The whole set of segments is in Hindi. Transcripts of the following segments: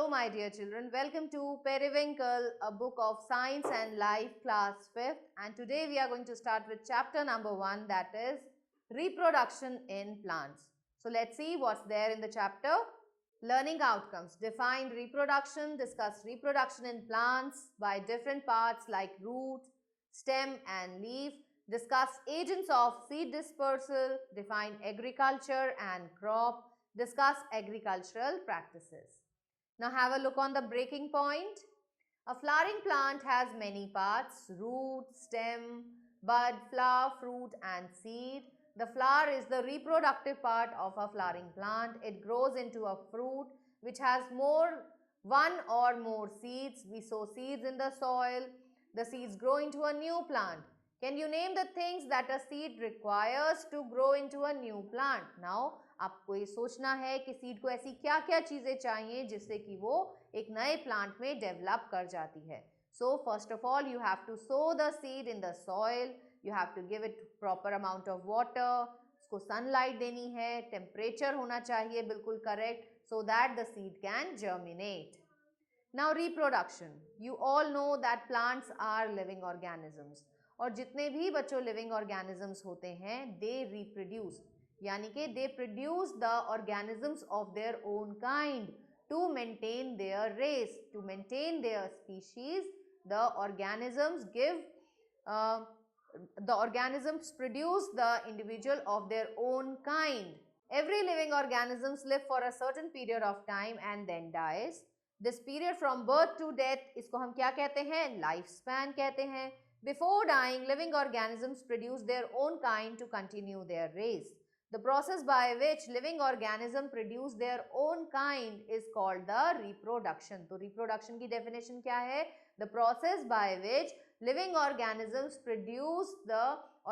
my dear children, welcome to Periwinkle, a book of science and life, class 5th. And today we are going to start with chapter number 1, that is reproduction in plants. So let's see what's there in the chapter. Learning outcomes. Define reproduction, discuss reproduction in plants by different parts like root, stem and leaf. Discuss agents of seed dispersal. Define agriculture and crop. Discuss agricultural practices. Now have a look on the breaking point. A flowering plant has many parts: root, stem, bud, flower, fruit and seed. The flower is the reproductive part of a flowering plant. It grows into a fruit which has one or more seeds. We sow seeds in the soil. The seeds grow into a new plant. Can you name the things that a seed requires to grow into a new plant? Now, आपको ये सोचना है कि सीड को ऐसी क्या क्या चीज़ें चाहिए जिससे कि वो एक नए प्लांट में डेवलप कर जाती है. So first of all you have to sow the seed in the soil. You have to give it proper amount of water. उसको सनलाइट देनी है. टेम्परेचर होना चाहिए बिल्कुल correct so that the seed can germinate. Now reproduction. You all know that plants are living organisms. और जितने भी बच्चों लिविंग ऑर्गेनिजम्स होते हैं दे रिप्रोड्यूस, यानी कि they produce the organisms of their own kind to maintain their race, to maintain their species. The organisms give the organisms produce the individual of their own kind. Every living organisms live for a certain period of time and then dies. This period from birth to death, इसको हम क्या कहते हैं? लाइफ स्पैन कहते हैं. Before dying, living organisms produce their own kind to continue their race. The process by which living organism produce their own kind is called the reproduction. तो reproduction की definition क्या है? The process by which living organisms produce the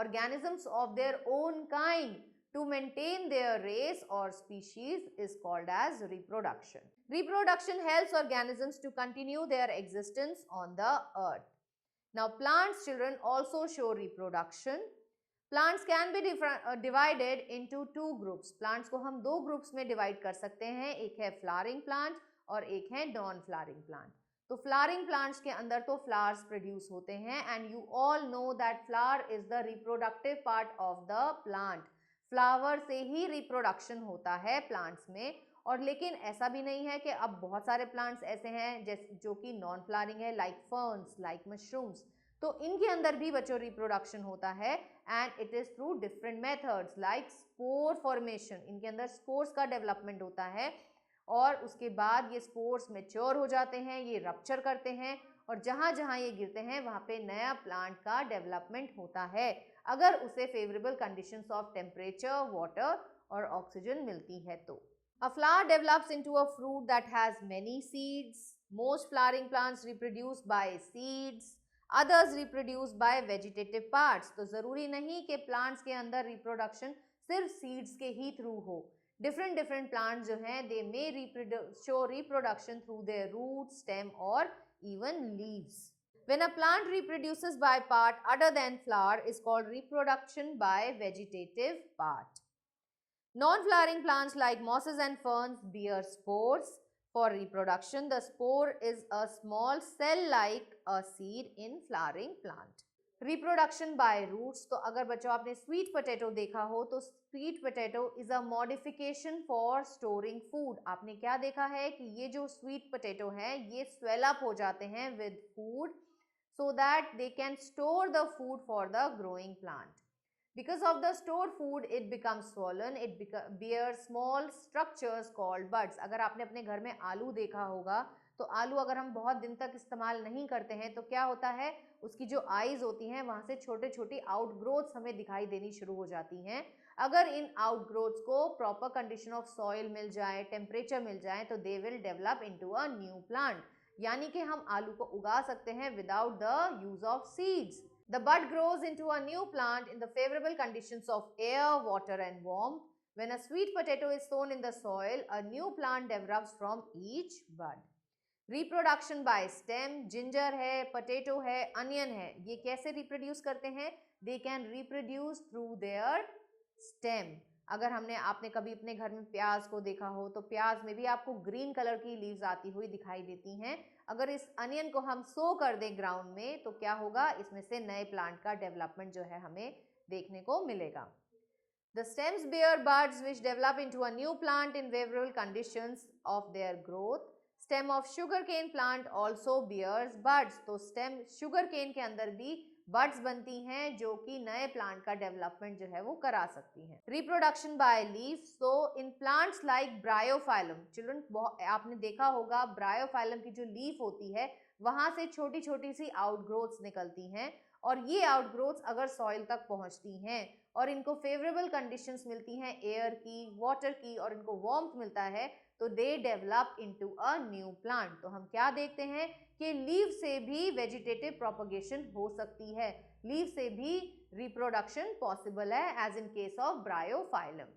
organisms of their own kind to maintain their race or species is called as reproduction. Reproduction helps organisms to continue their existence on the earth. Now plants, children, also show reproduction. Plants can be divided into two groups. Plants को हम दो groups में divide कर सकते हैं. एक है flowering plant और एक है non-flowering plant. तो फ्लावरिंग प्लांट्स के अंदर तो फ्लावर्स प्रोड्यूस होते हैं and you all know that flower is the reproductive part of the plant. Flower से ही रिप्रोडक्शन होता है प्लांट्स में. और लेकिन ऐसा भी नहीं है कि अब बहुत सारे प्लांट्स ऐसे हैं जैसे जो कि नॉन फ्लावरिंग है, लाइक फर्न्स, लाइक मशरूम्स. तो इनके अंदर भी बच्चों रिप्रोडक्शन होता है and it is through different methods like spore formation. इनके अंदर स्पोर्स का डेवलपमेंट होता है और उसके बाद ये स्पोर्स मैच्योर हो जाते हैं, ये रप्चर करते हैं और जहाँ जहाँ ये गिरते हैं वहाँ पे नया प्लांट का डेवलपमेंट होता है अगर उसे favourable conditions of temperature, water और ऑक्सीजन मिलती है तो. A flower develops into a fruit that has many seeds. Most flowering plants reproduce by seeds. Others reproduce by vegetative parts. तो ज़रूरी नहीं कि प्लांट्स के अंदर रिप्रोडक्शन सिर्फ सीड्स के ही थ्रू हो. different plants जो हैं they may show reproduction through their roots, stem or even leaves. When a plant reproduces by part other than flower is called reproduction by vegetative part. Non-flowering plants like mosses and ferns bear spores for reproduction. The spore is a small cell like a seed in flowering plant. Reproduction by roots. तो अगर बच्चों आपने स्वीट पोटैटो देखा हो तो sweet potato is a modification for storing food. आपने क्या देखा है कि ये जो स्वीट पोटैटो है ये स्वेल अप हो जाते हैं with food so that they can store the food for the growing plant. Because of the stored food, it becomes swollen. It bears small structures called buds. अगर आपने अपने घर में आलू देखा होगा तो आलू अगर हम बहुत दिन तक इस्तेमाल नहीं करते हैं तो क्या होता है, उसकी जो आईज होती हैं वहाँ से छोटे छोटी आउटग्रोथ्स हमें दिखाई देनी शुरू हो जाती हैं. अगर इन आउटग्रोथ्स को प्रॉपर कंडीशन ऑफ सॉइल मिल जाए, टेम्परेचर मिल जाए तो they will develop into a new plant. यानी कि हम आलू को उगा सकते हैं without the use of seeds. The bud grows into a new plant in the favorable conditions of air, water and warmth. When a sweet potato is sown in the soil, a new plant develops from each bud. Reproduction by stem. Ginger है, potato है, onion है, ये कैसे reproduce करते हैं? They can reproduce through their stem. अगर आपने कभी अपने घर में प्याज को देखा हो तो प्याज में भी आपको ग्रीन कलर की लीव्स आती हुई दिखाई देती हैं। अगर इस अनियन को हम सो कर दें ग्राउंड में तो क्या होगा, इसमें से नए प्लांट का डेवलपमेंट जो है हमें देखने को मिलेगा। The stems bear buds which develop into a new plant in favorable conditions of their growth. Stem of sugarcane plant also bears buds. तो stem sugarcane के अंदर भी buds बनती हैं जो कि नए प्लांट का डेवलपमेंट जो है वो करा सकती हैं। Reproduction by leaves. So in plants like bryophyllum, children आपने देखा होगा bryophyllum की जो लीफ होती है वहां से छोटी छोटी सी आउटग्रोथ्स निकलती हैं और ये आउटग्रोथ्स अगर सॉइल तक पहुंचती हैं और इनको फेवरेबल कंडीशंस मिलती हैं एयर की, वाटर की और इनको वार्मथ मिलता है तो they develop into a new plant. तो हम क्या देखते हैं कि लीव से भी वेजिटेटिव प्रोपगेशन हो सकती है, लीव से भी रिप्रोडक्शन पॉसिबल है as in case of bryophyllum.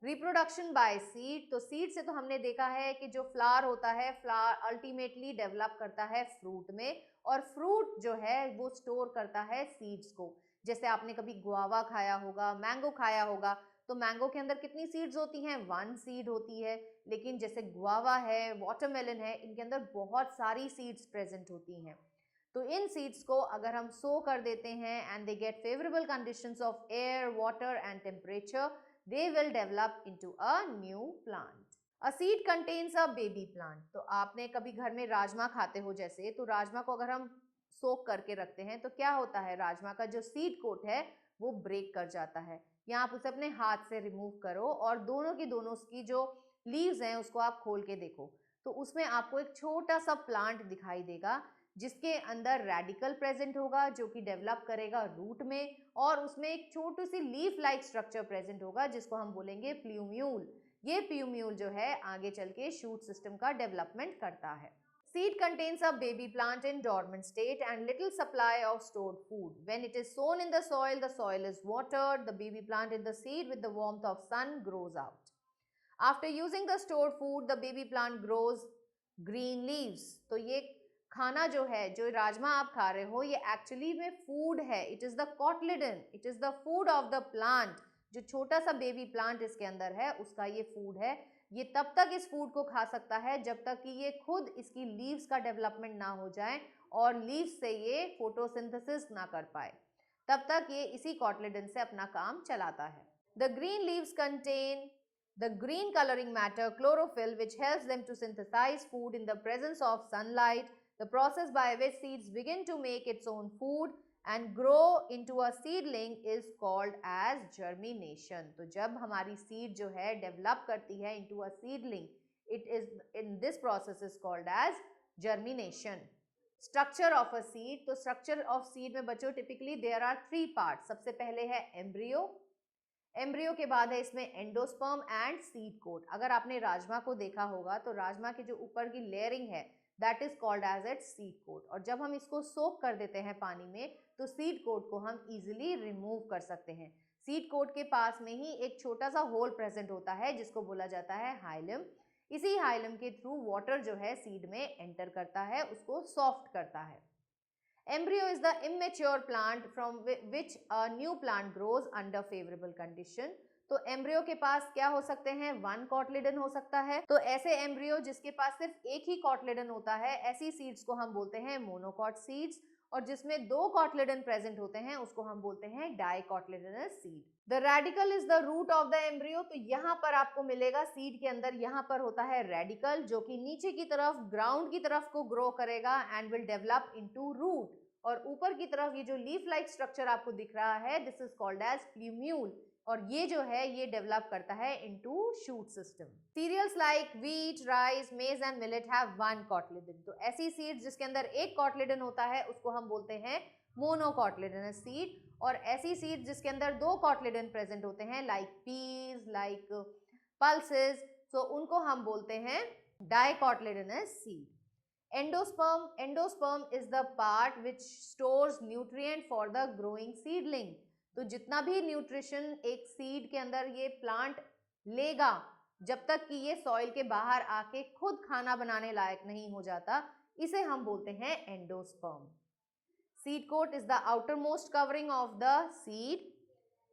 Reproduction by seed, तो सीड से तो हमने देखा है कि जो फ्लावर होता है, फ्लावर अल्टीमेटली डेवलप करता है फ्रूट में और फ्रूट जो है वो स्टोर करता है सीड्स को। जैसे आपने कभी गुआवा खाया होगा, मैंगो खाया होगा, तो मैंगो के अंदर कितनी सीड्स होती हैं, 1 सीड होती है। लेकिन जैसे गुआवा है, वाटरमेलन है, इनके अंदर बहुत सारी सीड्स प्रेजेंट होती हैं। तो इन सीड्स को अगर हम सो कर देते हैं and they get favourable conditions of air, water and temperature, they will develop into a new plant. A seed contains a baby plant. तो आपने कभी घर में राजमा खाते हो जैसे, तो राजमा को अगर हम सोक करके रखते हैं तो क्या होता है, राजमा का जो सीड कोट है वो ब्रेक कर जाता है। या आप उसे अपने हाथ से रिमूव करो और दोनों की जो लीव्स हैं उसको आप खोल के देखो तो उसमें आपको एक छोटा सा प्लांट दिखाई देगा जिसके अंदर रेडिकल प्रेजेंट होगा जो कि डेवलप करेगा रूट में और उसमें एक छोटी सी लीफ लाइक स्ट्रक्चर प्रेजेंट होगा जिसको हम बोलेंगे प्ल्यूम्यूल। ये प्ल्यूम्यूल जो है आगे चल के शूट सिस्टम का डेवलपमेंट करता है। Seed contains a baby plant in dormant state and little supply of stored food. When it is sown in the soil is watered, the baby plant in the seed with the warmth of sun grows out. After using the stored food, the baby plant grows green leaves. तो ये खाना जो है, जो राजमा आप खा रहे हो, ये एक्चुअली में फूड है। It is the cotyledon, it is the food of the plant. जो छोटा सा बेबी प्लांट इसके अंदर है उसका ये फूड है। ये तब तक इस फूड को खा सकता है जब तक कि ये खुद इसकी लीव्स का डेवलपमेंट ना हो जाए और लीव्स से ये फोटोसिंथेसिस ना कर पाए, तब तक ये इसी कॉटलिडन से अपना काम चलाता है। The green leaves contain the green coloring matter chlorophyll which helps them to synthesize food in the presence of sunlight. The process by which seeds begin to make its own food and grow into a seedling is called as germination. तो जब हमारी seed जो है develop करती है into a seedling, it is in this process is called as germination. Structure of a seed, तो structure of seed में बच्चों typically there are 3 parts. सबसे पहले है embryo, एम्ब्रियो के बाद है इसमें एंडोस्पर्म एंड सीड कोट। अगर आपने राजमा को देखा होगा तो राजमा की जो ऊपर की लेयरिंग है that is called as it seed coat और जब हम इसको सोक कर देते हैं पानी में तो सीड कोट को हम इजीली रिमूव कर सकते हैं। सीड कोट के पास में ही एक छोटा सा होल प्रेजेंट होता है जिसको बोला जाता है हाइलम। इसी हाइलम के थ्रू वाटर जो है सीड में एंटर करता है, उसको सॉफ्ट करता है। Embryo is the immature plant from which a new plant grows under favorable condition. तो एम्ब्रियो के पास क्या हो सकते हैं, 1 कॉटलिडन हो सकता है। तो ऐसे एम्ब्रियो जिसके पास सिर्फ एक ही कॉटलिडन होता है, ऐसी सीड्स को हम बोलते हैं मोनोकॉट सीड्स और जिसमें 2 कॉटलिडन प्रेजेंट होते हैं उसको हम बोलते हैं dicotyledonous seed. The radicle is the root of the embryo. तो यहाँ पर आपको मिलेगा सीड के अंदर यहाँ पर होता है रेडिकल जो कि नीचे की तरफ ग्राउंड की तरफ को ग्रो करेगा and will develop into root और ऊपर की तरफ ये जो लीफ लाइक स्ट्रक्चर आपको दिख रहा है this is called as plumule और ये जो है ये डेवलप करता है into shoot system. Cereals like wheat, rice, maize and millet have 1 cotyledon. तो ऐसी सीड्स जिसके अंदर एक कॉटलिडन होता है उसको हम बोलते हैं मोनोकॉटलिडनस सीड और ऐसी सीड्स जिसके अंदर 2 कॉटलिडन प्रेजेंट होते हैं लाइक पीज, लाइक पल्सेस, तो उनको हम बोलते हैं dicotyledonous seed. Endosperm is the part which stores nutrient for the growing seedling. तो जितना भी न्यूट्रिशन एक सीड के अंदर ये प्लांट लेगा जब तक कि ये सॉइल के बाहर आके खुद खाना बनाने लायक नहीं हो जाता, इसे हम बोलते हैं endosperm. Seed coat is the outermost covering of the seed.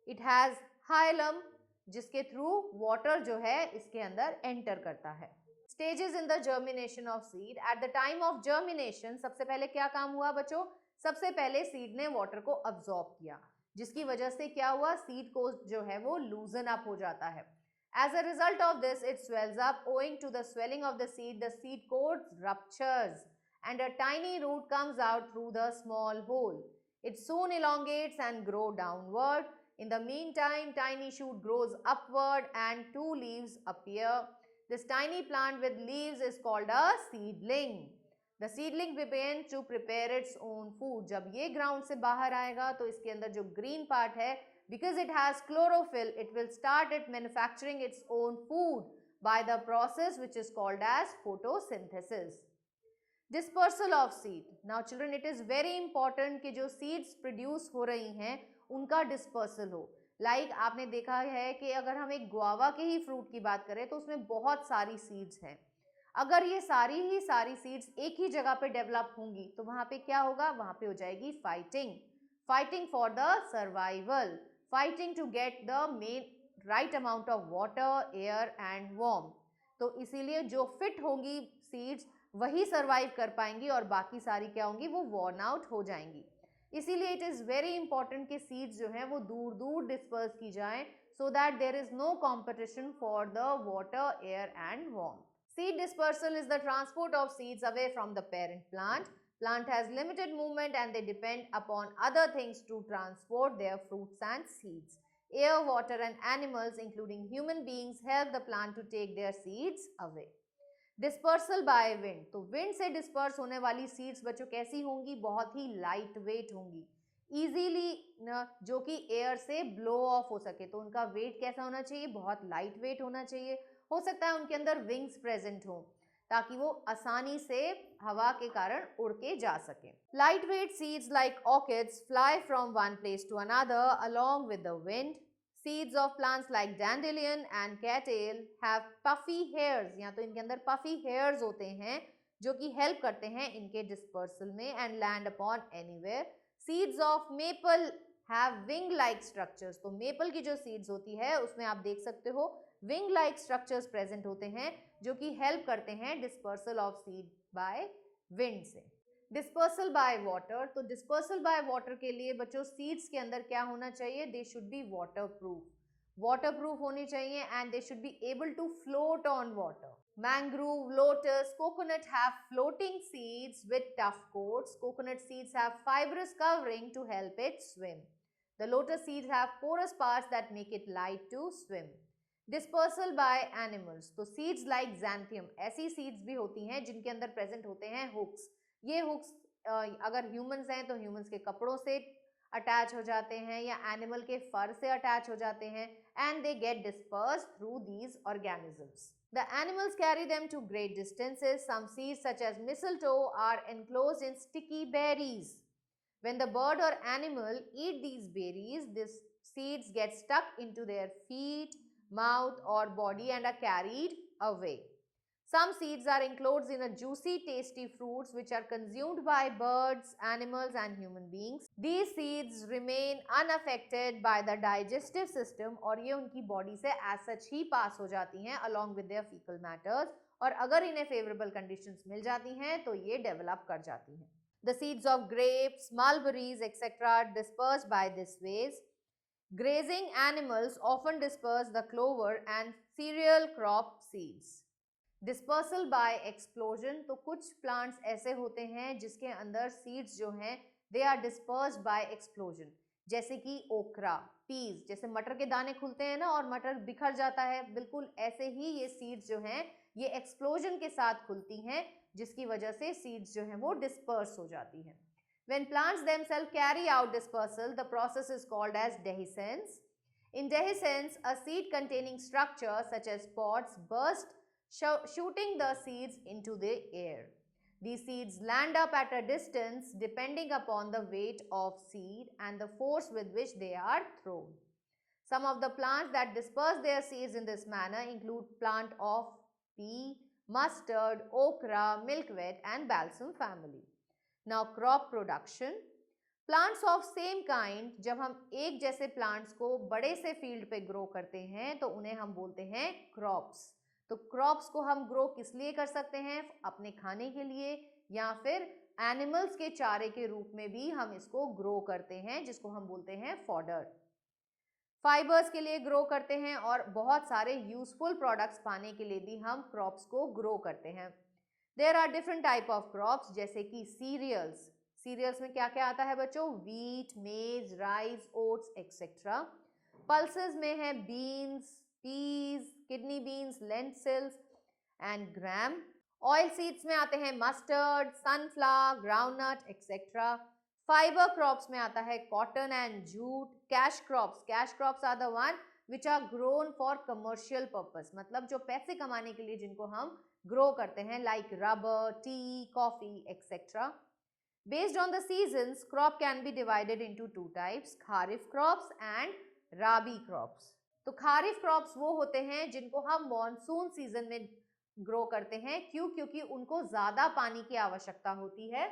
It has hilum जिसके थ्रू वाटर जो है इसके अंदर एंटर करता है। Stages in the germination of seed. At the time of germination सबसे पहले क्या काम हुआ बच्चों? सबसे पहले सीड ने वाटर को अब्सॉर्ब किया, जिसकी वजह से क्या हुआ? सीड को जो है वो लूजन अप हो जाता है। As a result of this, it swells up. Owing to the swelling of the seed coat ruptures and a tiny root comes out through the small hole. It soon elongates and grows downward. In the meantime, tiny shoot grows upward and two leaves appear. This tiny plant with leaves is called a seedling. The seedling begins to prepare its own food. जब ये ग्राउंड से बाहर आएगा तो इसके अंदर जो ग्रीन पार्ट है, because it has chlorophyll, it will start it manufacturing its own food by the process which is called as photosynthesis. Dispersal of seed. Now children, it is very important कि जो seeds produce हो रही हैं उनका dispersal हो। Like आपने देखा है कि अगर हम एक गुआवा के ही फ्रूट की बात करें तो उसमें बहुत सारी सीड्स हैं। अगर ये सारी सीड्स एक ही जगह पे डेवलप होंगी तो वहां पे क्या होगा? वहां पे हो जाएगी fighting for the survival, fighting to get the right amount of water, air and warmth. तो इसीलिए जो फिट होंगी सीड्स वही सर्वाइव कर पाएंगी और बाकी सारी क्या होंगी? वो वॉर्न आउट हो जाएंगी। इसीलिए इट इज़ वेरी इंपॉर्टेंट कि सीड्स जो हैं वो दूर दूर डिस्पर्स की जाएं so that there is no competition for the water, air and warmth. Seed dispersal is the transport of seeds away from the parent plant. Plant has limited movement and they depend upon other things to transport their fruits and seeds. Air, water and animals including human beings help the plant to take their seeds away. Dispersal by wind. तो wind से disperse होने वाली seeds बच्चों कैसी होंगी? बहुत ही light weight होंगी, easily जो कि air से blow off हो सके। तो उनका weight कैसा होना चाहिए? बहुत light weight होना चाहिए। हो सकता है उनके अंदर wings present हो ताकि वो आसानी से हवा के कारण उड़ के जा सके। Lightweight seeds like orchids fly from one place to another along with the wind. Seeds of plants like dandelion and cattail have puffy hairs, या तो इनके अंदर puffy hairs होते हैं जो कि help करते हैं इनके dispersal में and land upon anywhere. Seeds of maple have wing-like structures. तो maple की जो seeds होती है उसमें आप देख सकते हो wing-like structures present होते हैं जो कि हेल्प करते हैं dispersal of seed by wind से। Dispersal by water. तो डिस्पर्सल बाय वाटर के लिए बच्चों सीड्स के अंदर क्या होना चाहिए? दे शुड बी वाटरप्रूफ होनी चाहिए and they should be able to float on water. Mangrove, lotus, coconut have floating seeds with tough coats. Coconut seeds have fibrous covering to help it swim. The lotus seeds have porous parts that make it light to swim. Dispersal by animals. तो सीड्स लाइक ज़ैंथियम, ऐसी सीड्स भी होती हैं जिनके अंदर प्रेजेंट होते हैं हुक्स। ये हुक्स अगर ह्यूमंस हैं तो ह्यूमंस के कपड़ों से अटैच हो जाते हैं या एनिमल के फर से अटैच हो जाते हैं and they get dispersed through these organisms. The animals carry them to great distances. Some seeds such as mistletoe are enclosed in sticky berries. When the bird or animal eat these berries, these seeds get stuck into their feet, mouth or body and are carried away. Some seeds are enclosed in a juicy, tasty fruits which are consumed by birds, animals and human beings. These seeds remain unaffected by the digestive system और ये उनकी बॉडी से as such ही पास हो जाती हैं along with their fecal matters और अगर इन्हें favorable conditions मिल जाती हैं तो ये develop कर जाती हैं. The seeds of grapes, mulberries etc. are dispersed by this ways. Grazing animals often disperse the clover and cereal crop seeds. Dispersal by explosion. तो कुछ plants ऐसे होते हैं जिसके अंदर seeds जो हैं they are dispersed by explosion. जैसे कि ओकरा, peas, जैसे मटर के दाने खुलते हैं ना और मटर बिखर जाता है, बिल्कुल ऐसे ही ये seeds जो हैं ये explosion के साथ खुलती हैं जिसकी वजह से seeds जो हैं वो disperse हो जाती हैं. When plants themselves carry out dispersal, the process is called as dehiscence. In dehiscence, a seed containing structure such as pods burst, shooting the seeds into the air. These seeds land up at a distance depending upon the weight of seed and the force with which they are thrown. Some of the plants that disperse their seeds in this manner include plant of pea, mustard, okra, milkweed and balsam family. Now crop production. Plants of same kind, जब हम एक जैसे प्लांट्स को बड़े से फील्ड पे ग्रो करते हैं तो उन्हें हम बोलते हैं क्रॉप्स। तो क्रॉप्स को हम ग्रो किस लिए कर सकते हैं? अपने खाने के लिए, या फिर एनिमल्स के चारे के रूप में भी हम इसको ग्रो करते हैं, जिसको हम बोलते हैं फॉडर। फाइबर्स के लिए ग्रो करते हैं और बहुत सारे यूजफुल प्रोडक्ट्स पाने के लिए भी हम क्रॉप्स को ग्रो करते हैं। There are different type of crops, जैसे कि सीरियल्स। सीरियल्स में क्या क्या आता है बच्चों? व्हीट, मेज, राइस, ओट्स एक्सेट्रा। पल्सेस में है beans, peas, kidney beans, lentils and gram. Oil seeds में आते हैं mustard, sunflower, groundnut etcetera. Fibre crops में आता है cotton and jute. Cash crops are the one which are grown for commercial purpose, मतलब जो पैसे कमाने के लिए जिनको हम ग्रो करते हैं, like rubber, T, coffee etcetera. Based on the seasons, crop can be divided into two types, kharif crops and rabi crops. तो खारिफ क्रॉप्स वो होते हैं जिनको हम मॉनसून सीजन में ग्रो करते हैं। क्यों? क्योंकि उनको ज्यादा पानी की आवश्यकता होती है।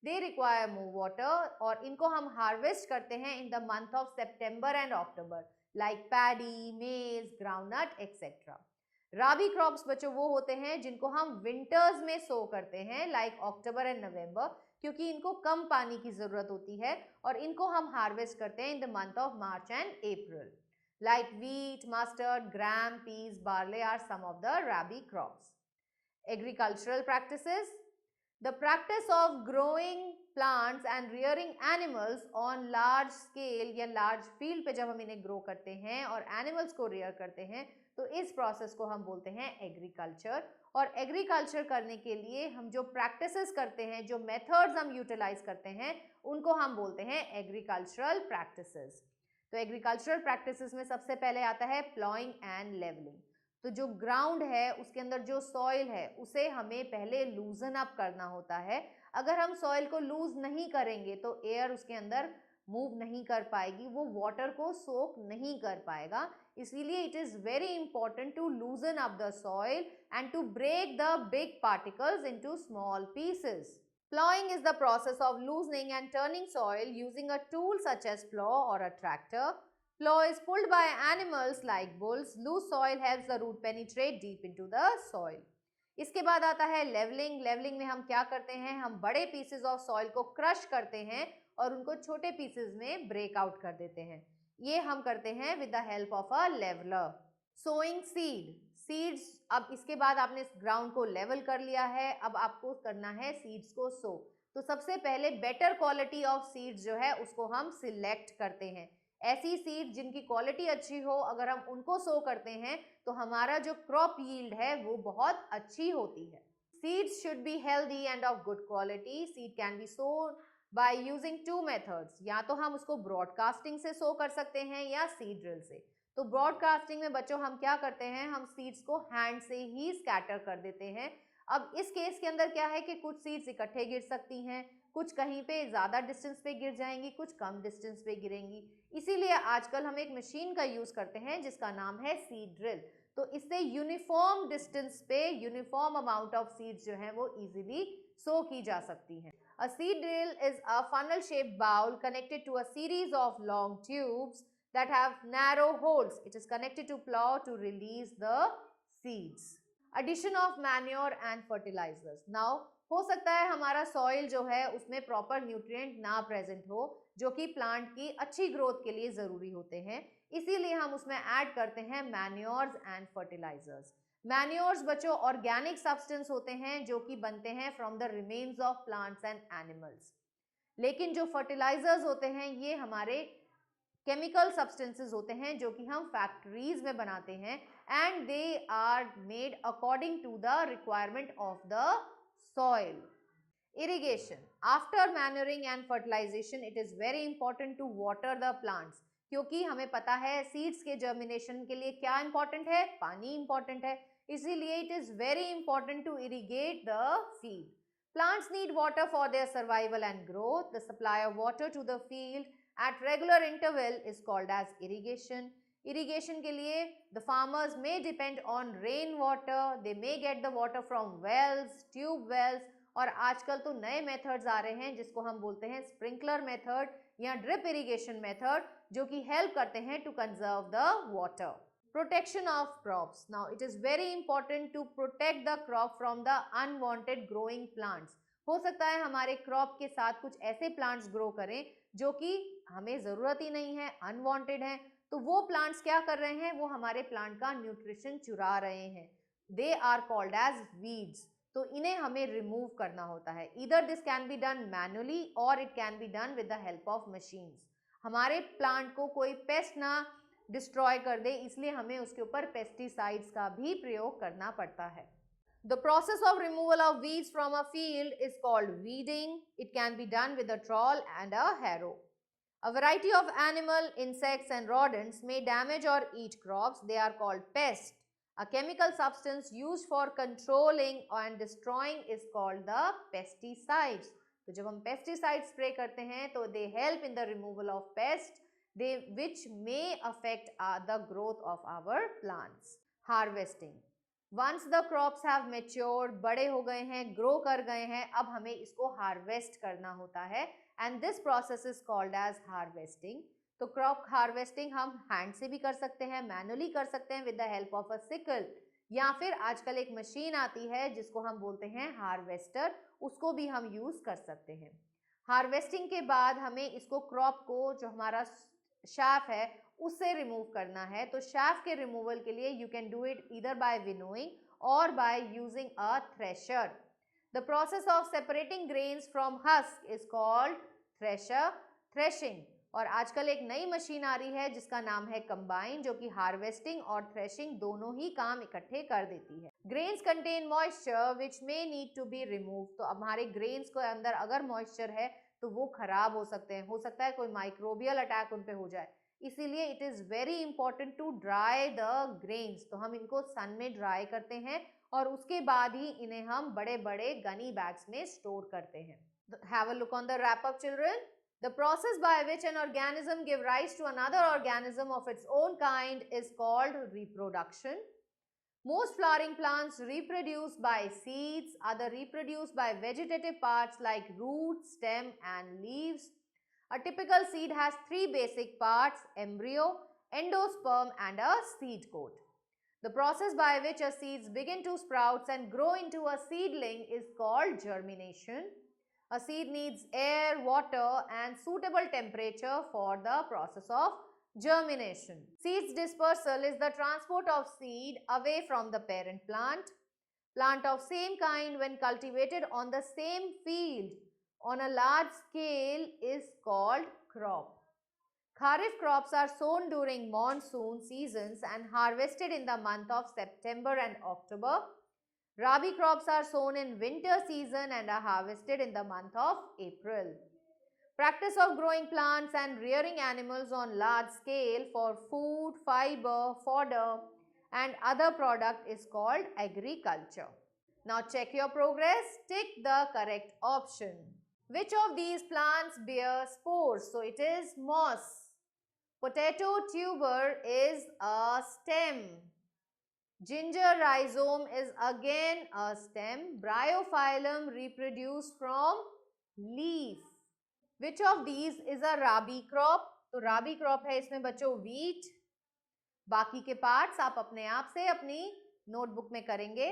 दे रिक्वायर मोर वाटर, और इनको हम हार्वेस्ट करते हैं in the month of September and October, like paddy, मेज, ग्राउंडनट एक्सेट्रा। राबी क्रॉप्स बच्चों वो होते हैं जिनको हम विंटर्स में सो करते हैं, लाइक अक्टूबर एंड नवंबर, क्योंकि इनको कम पानी की जरूरत होती है, और इनको हम हार्वेस्ट करते हैं in the month of March and April, like wheat, mustard, gram, peas, barley are some of the rabi crops. Agricultural practices, the practice of growing plants and rearing animals on large scale, या लार्ज फील्ड पे जब हम इन्हें ग्रो करते हैं और एनिमल्स को रियर करते हैं, तो इस प्रोसेस को हम बोलते हैं एग्रीकल्चर। और एग्रीकल्चर करने के लिए हम जो प्रैक्टिसेस करते हैं, जो मेथड्स हम यूटिलाइज करते हैं, उनको हम बोलते हैं एग्रीकल्चरल प्रैक्टिसेस। तो एग्रीकल्चरल प्रैक्टिसेस में सबसे पहले आता है प्लॉइंग एंड लेवलिंग। तो जो ग्राउंड है उसके अंदर जो सॉइल है उसे हमें पहले लूजन अप करना होता है। अगर हम सॉइल को लूज नहीं करेंगे तो एयर उसके अंदर मूव नहीं कर पाएगी, वो वाटर को सोक नहीं कर पाएगा। इसीलिए it is very important to loosen up the soil and to break the big particles into small pieces. Plowing is the process of loosening and turning soil using a tool such as plow or a tractor. Plow is pulled by animals like bulls. Loose soil helps the root penetrate deep into the soil. इसके बाद आता है लेवलिंग। लेवलिंग में हम क्या करते हैं? हम बड़े पीसेस ऑफ सॉइल को क्रश करते हैं और उनको छोटे पीसेस में ब्रेक आउट कर देते हैं। ये हम करते हैं with the help of a leveller. Sowing seeds, अब इसके बाद आपने ग्राउंड को लेवल कर लिया है, अब आपको करना है सीड्स को सो। तो सबसे पहले बेटर क्वालिटी ऑफ सीड्स जो है उसको हम सिलेक्ट करते हैं। ऐसी सीड्स जिनकी क्वालिटी अच्छी हो, अगर हम उनको सो करते हैं तो हमारा जो क्रॉप यील्ड है वो बहुत अच्छी होती है। Seeds should be healthy and of good quality. Seed can be sown by using two methods, या तो हम उसको ब्रॉडकास्टिंग से सो कर सकते हैं या सीड ड्रिल से। तो ब्रॉडकास्टिंग में बच्चों हम क्या करते हैं? हम सीड्स को हैंड से ही स्कैटर कर देते हैं। अब इस केस के अंदर क्या है कि कुछ सीड्स इकट्ठे गिर सकती हैं, कुछ कहीं पे ज़्यादा डिस्टेंस पे गिर जाएंगी, कुछ कम डिस्टेंस पे गिरेंगी। इसीलिए आजकल हम एक मशीन का यूज़ करते हैं जिसका नाम है सीड ड्रिल। तो इससे यूनिफॉर्म डिस्टेंस पे यूनिफॉर्म अमाउंट ऑफ सीड्स जो हैं वो इजीली सो की जा सकती हैं। A seed drill is a funnel shaped bowl connected to a series of long tubes that have narrow holes. It is connected to plow to release the seeds. Addition of manure and fertilizers. Now, हो सकता है हमारा सॉइल जो है उसमें प्रॉपर न्यूट्रिएंट ना प्रेजेंट हो, जो कि प्लांट की अच्छी ग्रोथ के लिए ज़रूरी होते हैं। इसीलिए हम उसमें ऐड करते हैं मैन्योर्स एंड फर्टिलाइजर्स। मैन्योर्स बच्चों ऑर्गेनिक सब्सटेंस होते हैं जो कि बनते हैं from the remains of plants and animals. लेकिन जो फर्टिलाइजर्स होते हैं ये हमारे केमिकल सब्सटेंसेस होते हैं जो कि हम फैक्ट्रीज में बनाते हैं, and they are made according to the requirement of the soil. Irrigation. After manuring and fertilisation it is very important to water the plants, क्योंकि हमें पता है सीड्स के जर्मिनेशन के लिए क्या इंपॉर्टेंट है? पानी इंपॉर्टेंट है। इसीलिए it is very important to irrigate the field. Plants need water for their survival and growth. The supply of water to the field at regular interval is called as irrigation. Irrigation के लिए the farmers may depend on rain water. They may get the water from wells, tube wells, और आजकल तो नए मेथड्स आ रहे हैं जिसको हम बोलते हैं स्प्रिंकलर मेथड या ड्रिप इरिगेशन मेथड, जो कि हेल्प करते हैं to conserve the water. Protection of crops. Now it is very important to protect the crop from the unwanted growing plants. हो सकता है हमारे क्रॉप के साथ कुछ ऐसे प्लांट्स ग्रो करें जो कि हमें ज़रूरत ही नहीं है, अनवांटेड हैं, तो वो प्लांट्स क्या कर रहे हैं, वो हमारे प्लांट का न्यूट्रिशन चुरा रहे हैं. They are called as weeds. तो इन्हें हमें रिमूव करना होता है. Either this can be done manually or it can be done with the help of machines. हमारे प्लांट को कोई पेस्ट ना डिस्ट्रॉय कर दे, इसलिए हमें उसके ऊपर पेस्टिसाइड्स का भी प्रयोग करना पड़ता है. The process of removal of weeds from a field is called weeding. It can be done with a trawl and a harrow. A variety of animal, insects and rodents may damage or eat crops. They are called pests. A chemical substance used for controlling and destroying is called the pesticides. तो जब हम pesticide spray करते हैं तो they help in the removal of pests which may affect the growth of our plants. Harvesting. Once the crops have matured, बड़े हो गए हैं, grow कर गए हैं, अब हमें इसको harvest करना होता है and this process is called as harvesting. तो crop harvesting हम hand से भी कर सकते हैं, manually कर सकते हैं with the help of a sickle, या फिर आजकल एक मशीन आती है जिसको हम बोलते हैं harvester, उसको भी हम यूज कर सकते हैं. हार्वेस्टिंग के बाद हमें इसको क्रॉप को जो हमारा शैफ है उससे रिमूव करना है. तो शैफ के रिमूवल के लिए you can do it either by winnowing or by using a thresher. The process of separating grains from husk is called threshing. और आजकल एक नई मशीन आ रही है जिसका नाम है कंबाइन, जो कि हार्वेस्टिंग और थ्रेशिंग दोनों ही काम इकट्ठे कर देती है. Grains contain moisture which may need to be remove. तो अब हमारे ग्रेन्स के अंदर अगर मॉइस्चर है तो वो खराब हो सकते हैं, हो सकता है कोई माइक्रोबियल अटैक उन पे हो जाए, इसीलिए it is very important to dry the grains. तो हम इनको सन में ड्राई करते हैं और उसके बाद ही इन्हें हम बड़े बड़े गनी बैग्स में स्टोर करते हैं. Have a look on the wrap up children. The process by which an organism gives rise to another organism of its own kind is called reproduction. Most flowering plants reproduce by seeds, other reproduce by vegetative parts like roots, stem and leaves. A typical seed has three basic parts: embryo, endosperm and a seed coat. The process by which a seeds begin to sprout and grow into a seedling is called germination. A seed needs air, water and suitable temperature for the process of germination. Seeds dispersal is the transport of seed away from the parent plant. Plant of same kind when cultivated on the same field on a large scale is called crop. Kharif crops are sown during monsoon seasons and harvested in the month of September and October. Rabi crops are sown in winter season and are harvested in the month of April. Practice of growing plants and rearing animals on large scale for food, fiber, fodder and other product is called agriculture. Now check your progress. Tick the correct option. Which of these plants bear spores? So it is moss. Potato tuber is a stem. Ginger rhizome is again a stem. Bryophyllum reproduce from leaf. Which of these is a rabi crop? तो rabi crop है इसमें बच्चों wheat. बाकी के parts आप अपने आप से अपनी notebook में करेंगे.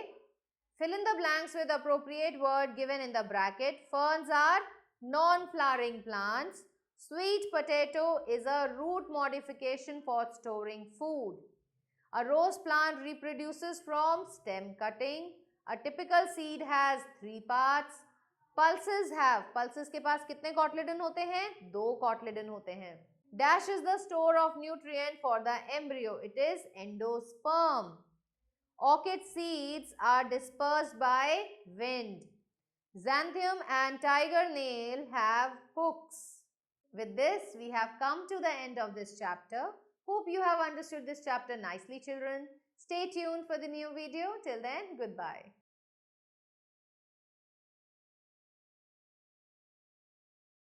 Fill in the blanks with appropriate word given in the bracket. Ferns are non-flowering plants. Sweet potato is a root modification for storing food. A rose plant reproduces from stem cutting. A typical seed has 3 parts. Pulses के पास कितने cotyledon होते हैं? 2 cotyledon होते हैं. Dash is the store of nutrient for the embryo. It is endosperm. Orchid seeds are dispersed by wind. Xanthium and tiger nail have hooks. With this, we have come to the end of this chapter. Hope you have understood this chapter nicely, children. Stay tuned for the new video. Till then, goodbye.